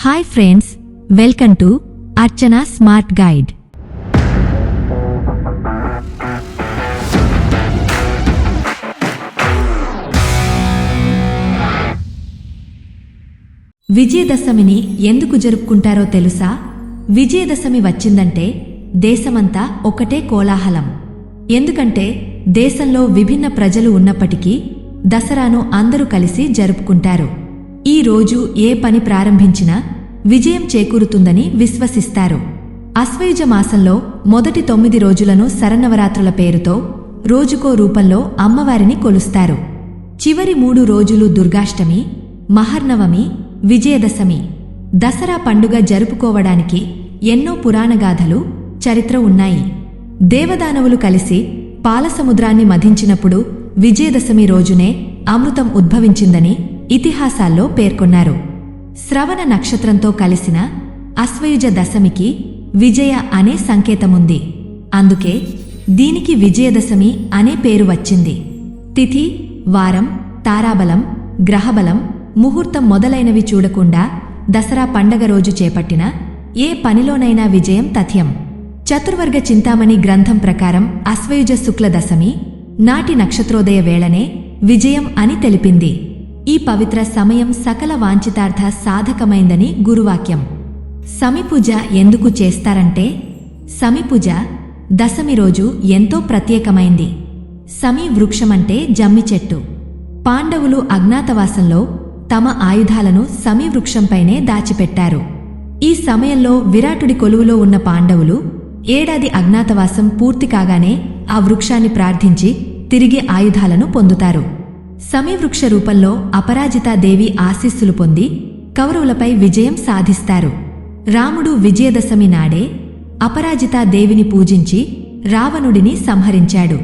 Hi friends, welcome to Archana smart guide. విజయదశమిని ఎందుకు జరుపుకుంటారో తెలుసా? విజయదశమి వచ్చిందంటే దేశమంతా ఒకటే కోలాహలం. ఎందుకంటే దేశంలో విభిన్న ప్రజలు ఉన్నప్పటికీ దసరాను అందరూ కలిసి జరుపుకుంటారు. ఈ రోజు ఏ పని ప్రారంభించినా విజయం చేకూరుతుందని విశ్వసిస్తారు. అశ్వయుజ మాసంలో మొదటి 9 రోజులను శరన్నవరాత్రుల పేరుతో రోజుకో రూపంలో అమ్మవారిని కొలుస్తారు. చివరి 3 రోజులు దుర్గాష్టమి, మహర్నవమి, విజయదశమి. దసరా పండుగ జరుపుకోవడానికి ఎన్నో పురాణగాథలు, చరిత్ర ఉన్నాయి. దేవదానవులు కలిసి పాలసముద్రాన్ని మధించినప్పుడు విజయదశమి రోజునే అమృతం ఉద్భవించిందని ఇతిహాసాల్లో పేర్కొన్నారు. శ్రవణ నక్షత్రంతో కలిసిన అశ్వయుజ దశమికి విజయ అనే సంకేతముంది. అందుకే దీనికి విజయదశమి అనే పేరు వచ్చింది. తిథి, వారం, తారాబలం, గ్రహబలం, ముహూర్తం మొదలైనవి చూడకుండా దసరా పండగ రోజు చేపట్టిన ఏ పనిలోనైనా విజయం తథ్యం. చతుర్వర్గ చింతామణి గ్రంథం ప్రకారం అశ్వయుజ శుక్ల దశమి నాటి నక్షత్రోదయ వేళనే విజయం అని తెలిపింది. ఈ పవిత్ర సమయం సకల వాంఛితార్థ సాధకమైందని గురువాక్యం. సమిపూజ ఎందుకు చేస్తారంటే, సమిపూజ దశమి రోజు ఎంతో ప్రత్యేకమైంది. సమి వృక్షమంటే జమ్మి చెట్టు. పాండవులు అజ్ఞాతవాసంలో తమ ఆయుధాలను సమి వృక్షంపైనే దాచిపెట్టారు. ఈ సమయంలో విరాటుడి కొలువులో ఉన్న పాండవులు ఏడాది అజ్ఞాతవాసం పూర్తి కాగానే ఆ వృక్షాన్ని ప్రార్థించి తిరిగి ఆయుధాలను పొందుతారు. సమీవృక్ష రూపంలో అపరాజితాదేవి ఆశీస్సులు పొంది కౌరవులపై విజయం సాధిస్తారు. రాముడు విజయదశమి నాడే అపరాజితాదేవిని పూజించి రావణుడిని సంహరించాడు.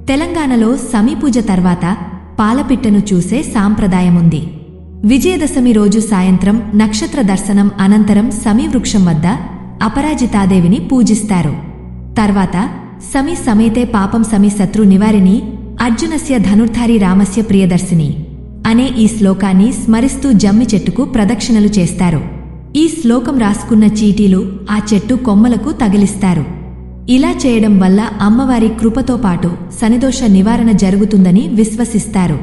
తెలంగాణలో సమీపూజ తర్వాత పాలపిట్టను చూసే సాంప్రదాయముంది. విజయదశమి రోజు సాయంత్రం నక్షత్ర దర్శనం అనంతరం సమీవృక్షం వద్ద అపరాజితాదేవిని పూజిస్తారు. తర్వాత సమీ సమేతే పాపం సమీ శత్రు నివారిణి అర్జునస్య ధనుర్ధారి రామస్య ప్రియదర్శిని అనే ఈ శ్లోకాన్ని స్మరిస్తూ జమ్మి చెట్టుకు ప్రదక్షిణలు చేస్తారు. ఈ శ్లోకం రాసుకున్న చీటీలు ఆ చెట్టు కొమ్మలకు తగిలిస్తారు. ఇలా చేయడం వల్ల అమ్మవారి కృపతో పాటు శనిదోష నివారణ జరుగుతుందని విశ్వసిస్తారు.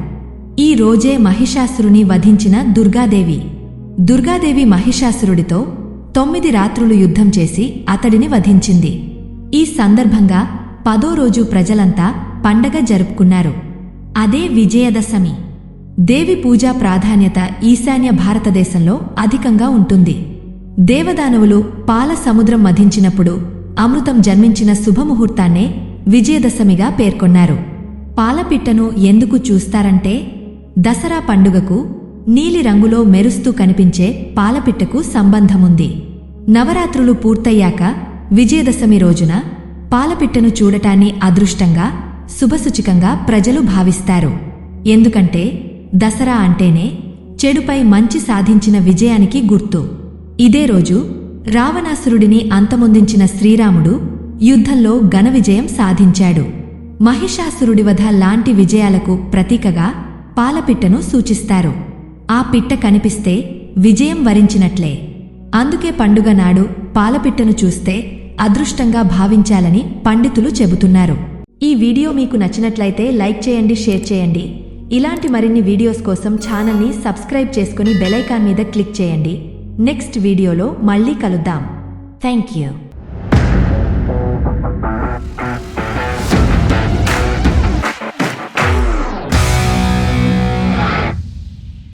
ఈ రోజే మహిషాసురుని వధించిన దుర్గాదేవి. దుర్గాదేవి మహిషాసురుడితో 9 రాత్రులు యుద్ధం చేసి అతడిని వధించింది. ఈ సందర్భంగా 10వ రోజు ప్రజలంతా పండగ జరుపుకున్నారు. అదే విజయదశమి. దేవి పూజా ప్రాధాన్యత ఈశాన్య భారతదేశంలో అధికంగా ఉంటుంది. దేవదానవులు పాల సముద్రం మధించినప్పుడు అమృతం జన్మించిన శుభముహూర్తాన్నే విజయదశమిగా పేర్కొన్నారు. పాలపిట్టను ఎందుకు చూస్తారంటే, దసరా పండుగకు నీలి రంగులో మెరుస్తూ కనిపించే పాలపిట్టకు సంబంధముంది. నవరాత్రులు పూర్తయ్యాక విజయదశమి రోజున పాలపిట్టను చూడటాన్ని అదృష్టంగా, శుభసూచికంగా ప్రజలు భావిస్తారు. ఎందుకంటే దసరా అంటేనే చెడుపై మంచి సాధించిన విజయానికి గుర్తు. ఇదే రోజు రావణాసురుడిని అంతమొందించిన శ్రీరాముడు యుద్ధంలో ఘన విజయం సాధించాడు. మహిషాసురుడి వధ లాంటి విజయాలకు ప్రతీకగా పాలపిట్టను సూచిస్తారు. ఆ పిట్ట కనిపిస్తే విజయం వరించినట్లే. అందుకే పండుగ నాడు పాలపిట్టను చూస్తే అదృష్టంగా భావించాలని పండితులు చెబుతున్నారు. ఈ వీడియో మీకు నచ్చినట్లయితే లైక్ చేయండి, షేర్ చేయండి. ఇలాంటి మరిన్ని వీడియోస్ కోసం ఛానల్ని సబ్స్క్రైబ్ చేసుకుని బెల్ ఐకాన్ మీద క్లిక్ చేయండి. నెక్స్ట్ వీడియోలో మళ్ళీ కలుద్దాం. Thank you.